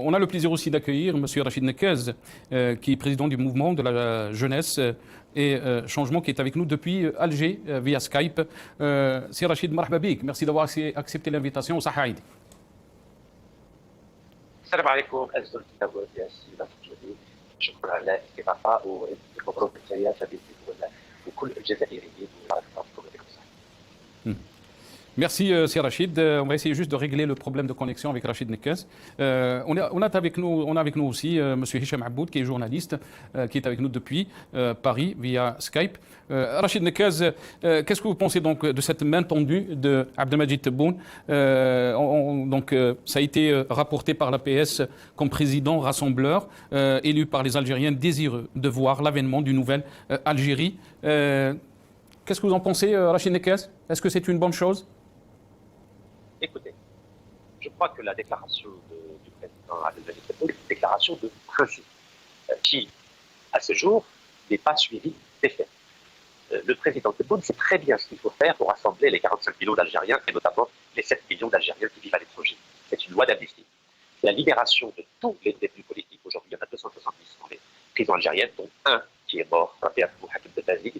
On a le plaisir aussi d'accueillir M. Rachid Nekez, qui est président du mouvement de la jeunesse et changement, qui est avec nous depuis Alger via Skype. C'est Rachid, marhaba bik. Merci d'avoir accepté l'invitation. Sahaïd. السلام عليكم أزل الكتاب والسيدة الجديد. شكرا على الاستضافة ومبروك التحيات وكل الجزائريين. Merci, c'est Rachid. On va essayer juste de régler le problème de connexion avec Rachid Nekez. On a avec nous aussi M. Hicham Aboud, qui est journaliste, qui est avec nous depuis Paris via Skype. Rachid Nekez, qu'est-ce que vous pensez donc de cette main tendue de Abdelmadjid Tebboune? Ça a été rapporté par l'APS comme président rassembleur, élu par les Algériens désireux de voir l'avènement d'une nouvelle Algérie. Qu'est-ce que vous en pensez, Rachid Nekez? Est-ce que c'est une bonne chose? Écoutez, je crois que la déclaration du président Abdelmadjid Tebboune est une déclaration de principe qui, à ce jour, n'est pas suivie des faits. Le président Tebboune sait très bien ce qu'il faut faire pour rassembler les 45 millions d'Algériens et notamment les 7 millions d'Algériens qui vivent à l'étranger. C'est une loi d'amnistie. La libération de tous les détenus politiques, aujourd'hui il y en a 270 dans les prisons algériennes, dont un qui est mort, Rabi Abdou Hakim Betazi.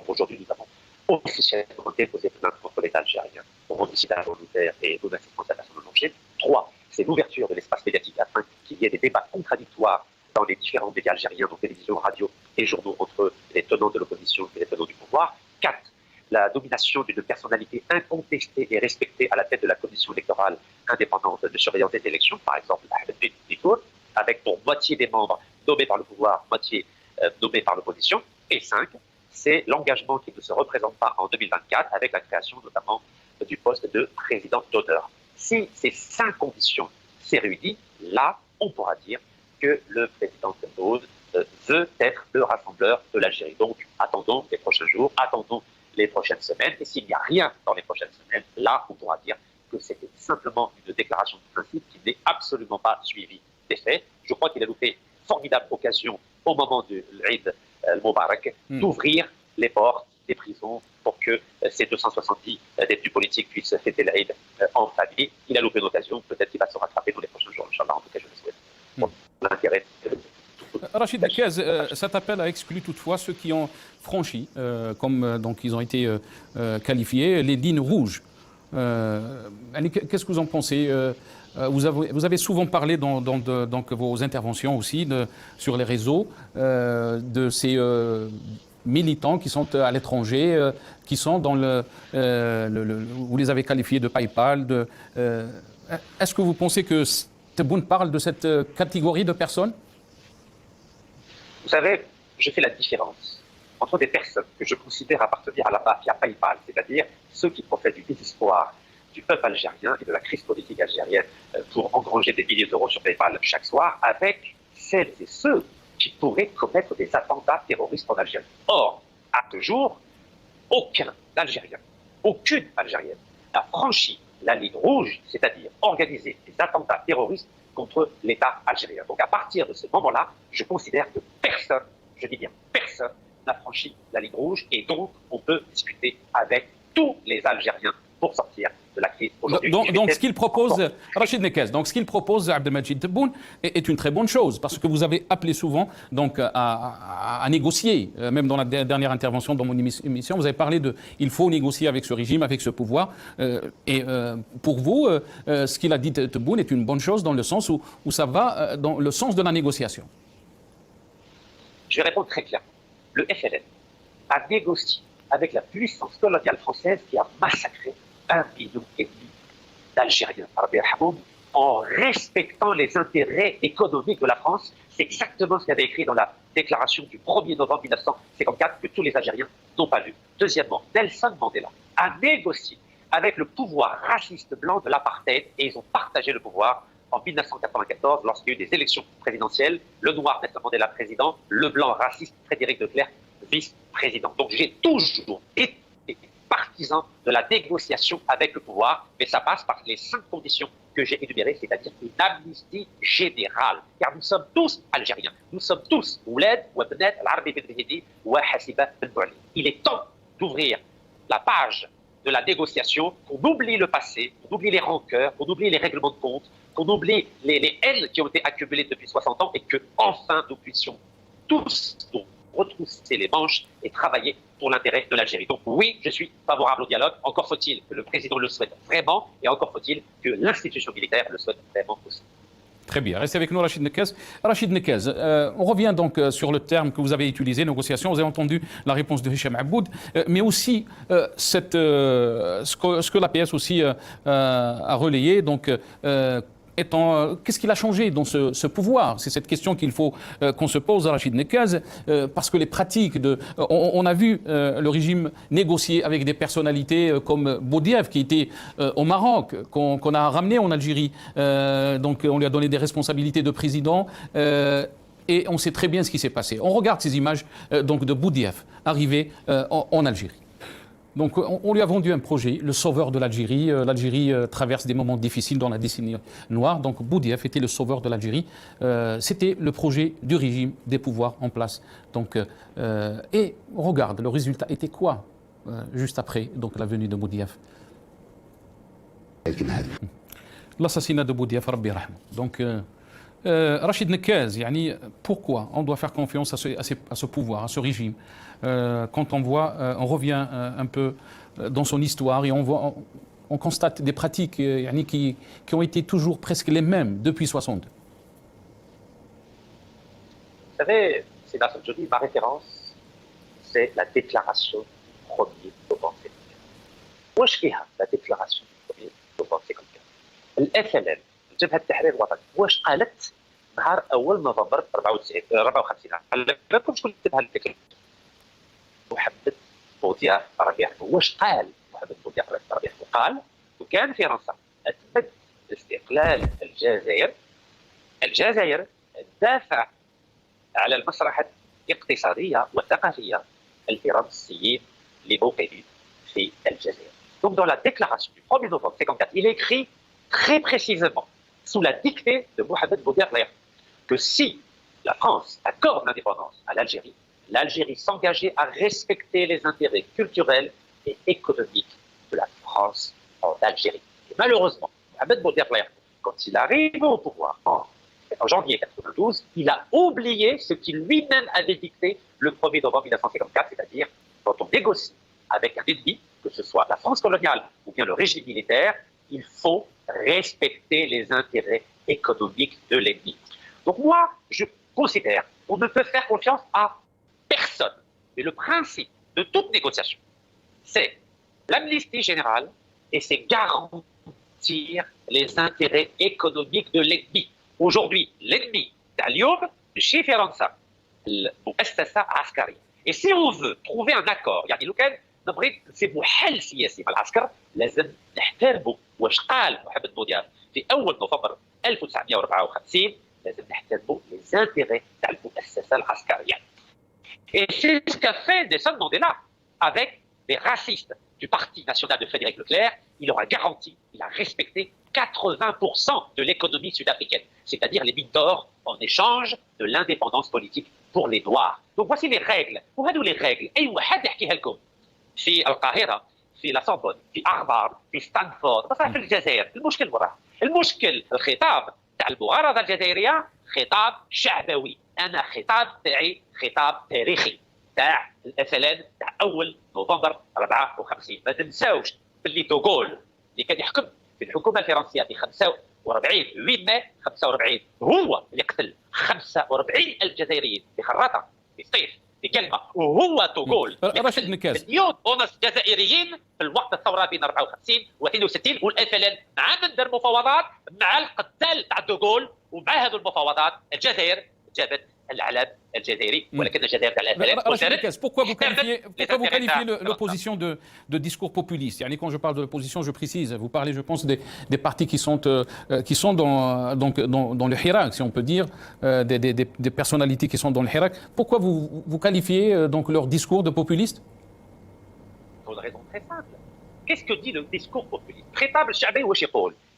Aujourd'hui nous avons officiellement déposé plainte contre l'État algérien pour homicide involontaire et non-assistance à la personne en danger. 3, c'est l'ouverture de l'espace médiatique afin qu'il y ait des débats contradictoires dans les différents médias algériens, donc télévision, radio et journaux, entre les tenants de l'opposition et les tenants du pouvoir. 4, la nomination d'une personnalité incontestée et respectée à la tête de la commission électorale indépendante de surveillance des élections, par exemple Ahmed Bitour, avec pour moitié des membres nommés par le pouvoir, moitié nommés par l'opposition. Et 5, c'est l'engagement qui ne se représente pas en 2024 avec la création notamment du poste de président d'honneur. Si ces 5 conditions s'est réunies, là, on pourra dire que le président Tebboune veut être le rassembleur de l'Algérie. Donc, attendons les prochains jours, attendons les prochaines semaines. Et s'il n'y a rien dans les prochaines semaines, là, on pourra dire que c'était simplement une déclaration de principe qui n'est absolument pas suivie des faits. Je crois qu'il a loupé formidable occasion au moment de l'Eid al-Moubarak d'ouvrir les portes des prisons pour que ces 270 détenus politiques puissent fêter l'Eid en famille. Il a loupé l'occasion, peut-être qu'il va se rattraper dans les prochains jours, Inch'Allah, en tout cas je le souhaite. L'intérêt Rachid Nekez, cet appel a exclu toutefois ceux qui ont franchi, comme donc ils ont été qualifiés, les lignes rouges. Qu'est-ce que vous en pensez? Vous avez souvent parlé dans vos interventions aussi sur les réseaux de ces militants qui sont à l'étranger, qui sont dans vous les avez qualifiés de PayPal. Est-ce que vous pensez que Tebboune parle de cette catégorie de personnes? Vous savez, je fais la différence entre des personnes que je considère appartenir à la mafia PayPal, c'est-à-dire ceux qui profitent du désespoir du peuple algérien et de la crise politique algérienne pour engranger des milliers d'euros sur PayPal chaque soir, avec celles et ceux qui pourraient commettre des attentats terroristes en Algérie. Or, à ce jour, aucun Algérien, aucune Algérienne n'a franchi la ligne rouge, c'est-à-dire organisé des attentats terroristes contre l'État algérien. Donc à partir de ce moment-là, je considère que personne, je dis bien personne, n'a franchi la ligne rouge et donc on peut discuter avec tous les Algériens pour sortir de la crise aujourd'hui. Donc ce qu'il propose, Rachid Nekez, donc ce qu'il propose Abdelmadjid Tebboune est une très bonne chose, parce que vous avez appelé souvent donc à négocier, même dans la dernière intervention dans mon émission, vous avez parlé il faut négocier avec ce régime, avec ce pouvoir. Pour vous, ce qu'il a dit Tebboune est une bonne chose dans le sens où ça va dans le sens de la négociation. Je vais répondre très clairement. Le FLN a négocié avec la puissance coloniale française qui a massacré 1,5 million d'Algériens en respectant les intérêts économiques de la France. C'est exactement ce qu'il avait écrit dans la déclaration du 1er novembre 1954 que tous les Algériens n'ont pas lu. Deuxièmement, Nelson Mandela a négocié avec le pouvoir raciste blanc de l'apartheid et ils ont partagé le pouvoir en 1994 lorsqu'il y a eu des élections présidentielles. Le noir Nelson Mandela président, le blanc raciste Frédéric de Klerk vice-président. Donc j'ai toujours été partisan de la négociation avec le pouvoir, mais ça passe par les 5 conditions que j'ai énumérées, c'est-à-dire une amnistie générale. Car nous sommes tous Algériens. Nous sommes tous Ouled, Wabnet, Al-Arabi Ben Mehdi, Hassiba Ben Bouali. Il est temps d'ouvrir la page de la négociation, qu'on oublie le passé, qu'on oublie les rancœurs, qu'on oublie les règlements de compte, qu'on oublie les haines qui ont été accumulées depuis 60 ans et que enfin nous puissions tous nous retrousser les manches et travailler pour l'intérêt de l'Algérie. Donc oui, je suis favorable au dialogue. Encore faut-il que le président le souhaite vraiment et encore faut-il que l'institution militaire le souhaite vraiment aussi. Très bien. Restez avec nous, Rachid Nekaz. Rachid Nekaz, on revient donc sur le terme que vous avez utilisé, négociation. Vous avez entendu la réponse de Hicham Aboud, mais aussi ce que l'APS aussi a relayé. Donc, qu'est-ce qu'il a changé dans ce pouvoir? C'est cette question qu'il faut qu'on se pose à Rachid Nekaz, parce que les pratiques on a vu le régime négocier avec des personnalités comme Boudiaf qui était au Maroc, qu'on a ramené en Algérie, donc on lui a donné des responsabilités de président. Et on sait très bien ce qui s'est passé. On regarde ces images donc de Boudiaf arrivé en Algérie. Donc on lui a vendu un projet, le sauveur de l'Algérie. L'Algérie traverse des moments difficiles dans la décennie noire. Donc Boudiaf était le sauveur de l'Algérie. C'était le projet du régime, des pouvoirs en place. Donc, et on regarde, le résultat était quoi juste après donc, la venue de Boudiaf? L'assassinat de Boudiaf, Rabbi Rahma. Donc Rachid Nekaz, pourquoi on doit faire confiance à ce pouvoir, à ce régime, quand on voit, on revient un peu dans son histoire et on constate des pratiques qui ont été toujours presque les mêmes depuis 60. Vous savez, c'est là que je dis, ma référence, c'est la déclaration du 1er novembre 54. واش فيها la déclaration du 1er novembre 54 الFLN جبهة التحرير الوطني واش قالت نهار اول نوفمبر 54 على بالكم شكون كتبها الديكلاراسيون؟ محمد بودياف ربي يحفظه. واش قال محمد بودياف ربي يحفظه؟ قال وكان فرنسا تمد استقلال الجزائر دافع على المسرح الاقتصادية والثقافية الفرنسيين لموقعهم في الجزائر. Donc dans la déclaration du 1er novembre 54, il écrit très précisément, sous la dictée de Mohamed Boudiaf, que si la France accorde l'indépendance à l'Algérie, l'Algérie s'engageait à respecter les intérêts culturels et économiques de la France en Algérie. Et malheureusement, Mohamed Boudiaf, quand il arrive au pouvoir en janvier 92, il a oublié ce qu'il lui-même avait dicté le 1er novembre 1954, c'est-à-dire quand on négocie avec un ennemi, que ce soit la France coloniale ou bien le régime militaire, il faut respecter les intérêts économiques de l'ennemi. Donc moi, je considère qu'on ne peut faire confiance à personne. Mais le principe de toute négociation, c'est l'amnistie générale et c'est garantir les intérêts économiques de l'ennemi. Aujourd'hui, l'ennemi, اليوم ماشي فرنسا المؤسسة عسكرية. Et si on veut trouver un accord, يعني لو كان نبغي نسيبوا حل سياسي مع العسكر لازم نحترموا واش قال محمد بودياف في اول نوفمبر 1954 لازم نحترموا les intérêts تاع المؤسسة العسكرية. Et c'est ce qu'a fait Nelson Mandela avec les racistes du Parti national de Frédéric Leclerc. Il leur a garanti, il a respecté 80% de l'économie sud-africaine, c'est-à-dire les mines d'or en échange de l'indépendance politique pour les Noirs. Donc voici les règles. وهذو les règles. أي واحد يحكيها لكم في القاهرة، في لا سوربون، في هارفارد، في ستانفورد، بصح في الجزائر المشكل وراه. المشكل الخطاب تاع المعارضة الجزائرية خطاب شعبوي. أنا خطاب تاعي خطاب تاريخي تاع الFLN تاع أول نوفمبر 54. ما تنساوش باللي دوغول اللي كان يحكم في الحكومة الفرنسية في 45 8 ماي 45 هو اللي قتل 45 ألف جزائريين في خراطة في صيف في كلمة، وهو دوغول راشد نكاز مليون ونص جزائريين في الوقت الثورة بين 54 و 62 والFLN مع من دار مفاوضات مع القتال تاع دوغول، ومع هذه المفاوضات الجزائر جابت العلم الجزائري ولكن الجزائر تاع الFLN. Pourquoi vous qualifiez l'opposition de discours populiste? Quand je parle de l'opposition, je précise, vous parlez, je pense, des partis qui sont dans le Hirak, si on peut dire, des personnalités qui sont dans le Hirak. Pourquoi vous qualifiez donc leur discours de populiste? Pour une raison très simple. Qu'est-ce que dit le discours populiste? خطاب الشعبي واش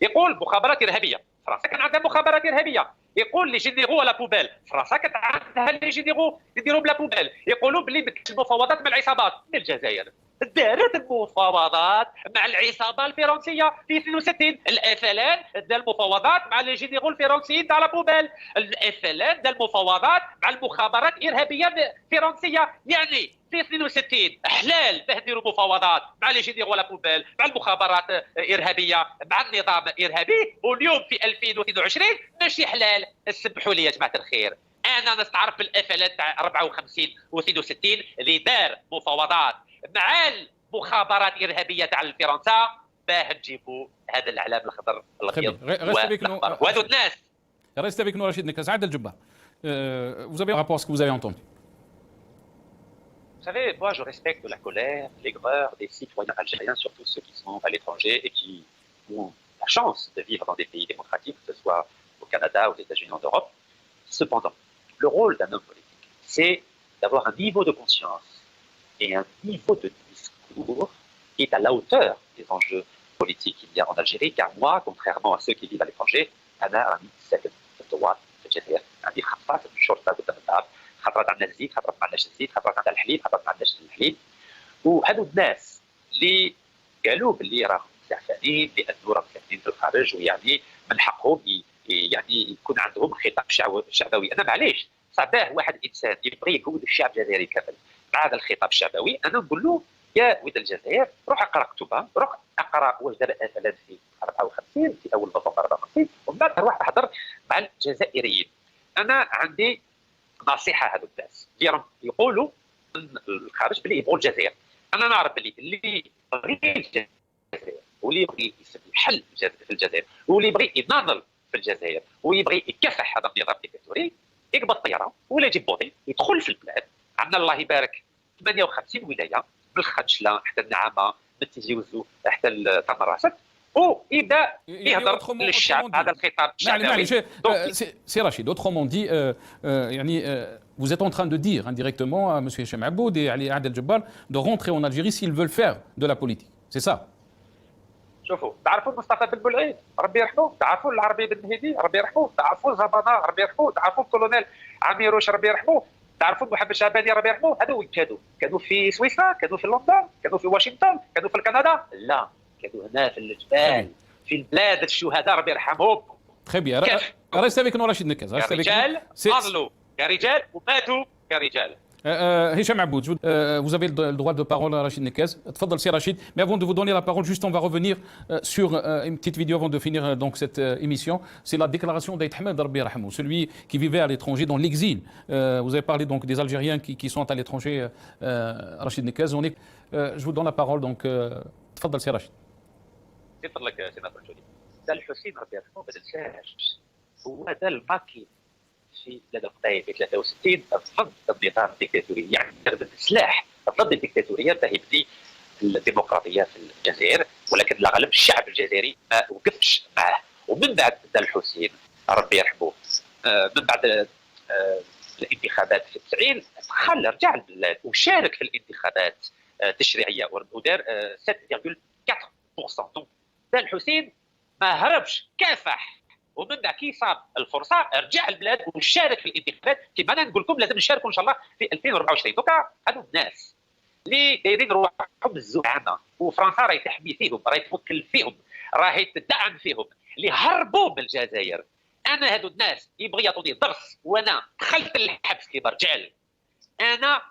يقول مخابرات إرهابية. فرنسا كان عندها مخابرات إرهابية. يقول لي جينيرو لا بوبيل. فرنسا كانت عندها لي جينيرو يديروا بلا بوبيل. يقولوا بلي المفاوضات مع العصابات من الجزائر. دارت المفاوضات مع العصابه الفرنسيه في 62. الافلان دار المفاوضات مع لي جينيرو الفرنسيين تاع لابوبيل. الافلان دار المفاوضات مع المخابرات الارهابيه فرنسيه. يعني في 62 حلال باه نديروا مفاوضات مع لي جينيرو لابوبيل مع المخابرات الارهابيه مع النظام الارهابي، واليوم في 2022 ماشي حلال. سمحوا لي يا جماعه الخير، انا نستعرف بالافلات تاع 54 و62 اللي دار مفاوضات مع المخابرات الارهابيه تاع فرنسا باه نجيبوا هذا الاعلام الاخضر الابيض والاحمر وهذو الناس. Restez avec nous, Rachid Nekaz. Adel Djebbar, vous avez un rapport à ce que vous avez entendu. Vous savez, moi je respecte la colère, l'aigreur des citoyens algériens, surtout ceux qui sont à l'étranger et qui ont la chance de vivre dans des pays démocratiques, que ce soit au Canada, aux États-Unis, en Europe. Cependant, le rôle d'un homme politique, c'est d'avoir un niveau de conscience et un niveau de discours qui est à la hauteur des enjeux politiques qu'il y a en Algérie, car moi, contrairement à ceux qui vivent à l'étranger, أنا راني ساكن في الدوار في الجزائر، عندي خطات في الشرطة قدام الدار، خطرات عندنا الزيت، خطرات ما عندناش الزيت، خطرات عندنا الحليب، خطرات ما عندناش الحليب. وهذو الناس اللي قالوا باللي راهم زعفانين لأنه راهم ساكنين في الخارج ويعني من حقهم يعني يكون عندهم خطاب شعبوي. أنا معليش صعباه واحد إنسان يبغي يقود الشعب الجزائري كامل مع هذا الخطاب الشعبوي. أنا نقول له يا ولد الجزائر روح اقرا كتبها، روح اقرا واش دار مثلا في 54 في اول نوفمبر 54 ومن بعد روح احضر مع الجزائريين. انا عندي نصيحه هذو الناس اللي راهم يقولوا من الخارج باللي يبغوا الجزائر. انا نعرف اللي يبغي الجزائر واللي يبغي يسد الحل في الجزائر واللي يبغي يناضل في الجزائر ويبغي يكافح هذا النظام الديكتاتوري يقبض طياره ولا يجيب بوطي يدخل في البلاد. عندنا الله يبارك 58 ولايه من الخدشله حتى النعامه من تيجي وزو حتى تمراسات ويبدا يهضر للشعب هذا الخطاب الشعبوي. C'est Rachid. Autrement dit, vous êtes en train de dire indirectement à M. Hichem Aboud et à Adel Djebbar de rentrer en Algérie s'ils veulent faire de la politique. C'est ça. شوفوا تعرفوا مصطفى بن بلعيد ربي يرحمه، تعرفوا العربي بن مهدي ربي يرحمه، تعرفوا زبانه ربي يرحمه، تعرفوا الكولونيل عميروش ربي يرحمه، تعرفوا محمد شعباني ربي يرحمه. هذا وين كانوا في سويسرا، كانوا في لندن، كانوا في واشنطن، كانوا في كندا؟ لا، كانوا هنا في الجبال في البلاد الشهداء ربي يرحمهم. Très bien. Restez avec nous, Rachid Nekaz. كرجال نضلوا كرجال وماتوا كرجال. Hicham Aboud, vous avez le droit de parole à Rachid Nekaz. Tfadal, c'est Rachid. Mais avant de vous donner la parole, juste on va revenir sur une petite vidéo avant de finir donc cette émission. C'est la déclaration d'Aït Ahmed Rabbi Rahmou, celui qui vivait à l'étranger dans l'exil. Vous avez parlé donc des Algériens qui sont à l'étranger, Rachid Nekaz. Je vous donne la parole donc. Tfadal, c'est Rachid. تفضل لك سيناتور جولي. ده الحسين ربي يرحمه ما تنساش هو ده الماكي في لدى قطاعي في 63 ضد النظام الديكتاتوري، يعني السلاح ضد الديكتاتوريه باه يبني الديمقراطيه في الجزائر، ولكن لا غلب الشعب الجزائري ما وقفش معه. ومن بعد دا الحسين ربي يرحمه من بعد الانتخابات في 90 دخل رجع البلاد وشارك في الانتخابات التشريعيه ودار 7.4%. دا الحسين ما هربش كافح، ومن بعد كي صاب الفرصه رجع البلاد وشارك في الانتخابات. كما انا نقول لكم لازم نشاركوا ان شاء الله في 2024. دوكا هذو الناس اللي دايرين روحهم بالزعامه وفرنسا راهي تحمي فيهم، راهي توكل فيهم، راهي تدعم فيهم، اللي هربوا من الجزائر. انا هذو الناس يبغي يعطوني درس وانا دخلت الحبس كيما رجال. انا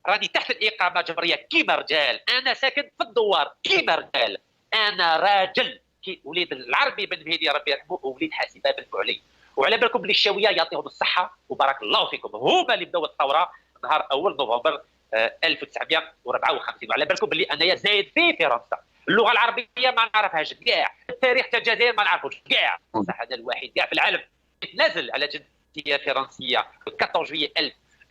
راني تحت الاقامه الجبريه كيما رجال، انا ساكن في الدوار كيما رجال، انا راجل وليد العربي بن مهدي ربي يرحمه ووليد حاسبه بن بوعلي. وعلى بالكم بلي الشاويه يعطيهم الصحه وبارك الله فيكم، هما اللي بداوا الثوره نهار اول نوفمبر 1954. وعلى بالكم بلي انايا زايد في فرنسا، اللغه العربيه ما نعرفهاش كاع، التاريخ تاع الجزائر ما نعرفوش كاع، بصح انا الوحيد كاع في العالم يتنازل على جنسيه فرنسيه 14 جويي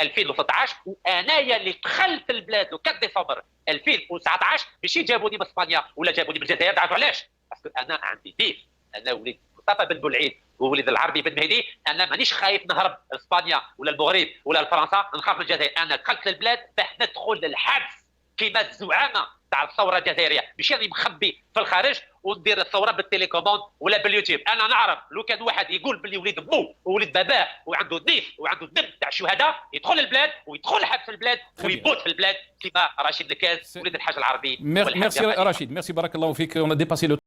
2013. وانايا اللي دخلت البلاد 4 ديسمبر 2019 ماشي جابوني من اسبانيا ولا جابوني من الجزائر. تعرفوا علاش؟ باسكو انا عندي دين، انا وليد مصطفى بن بلعيد ووليد العربي بن مهدي. انا مانيش خايف نهرب لاسبانيا ولا المغرب ولا لفرنسا، نخاف من الجزائر. انا دخلت للبلاد باه ندخل للحبس كيما الزعامه تاع الثوره الجزائريه، ماشي راني مخبي في الخارج وندير الثوره بالتليكوموند ولا باليوتيوب. انا نعرف لو كان واحد يقول باللي وليد بو ووليد باباه وعنده نيف وعنده دم تاع الشهداء يدخل البلاد ويدخل الحبس في البلاد ويموت في البلاد كيما رشيد الكاز وليد الحاج العربي. Merci Rachid, merci, barakallahu fik. On a dépassé le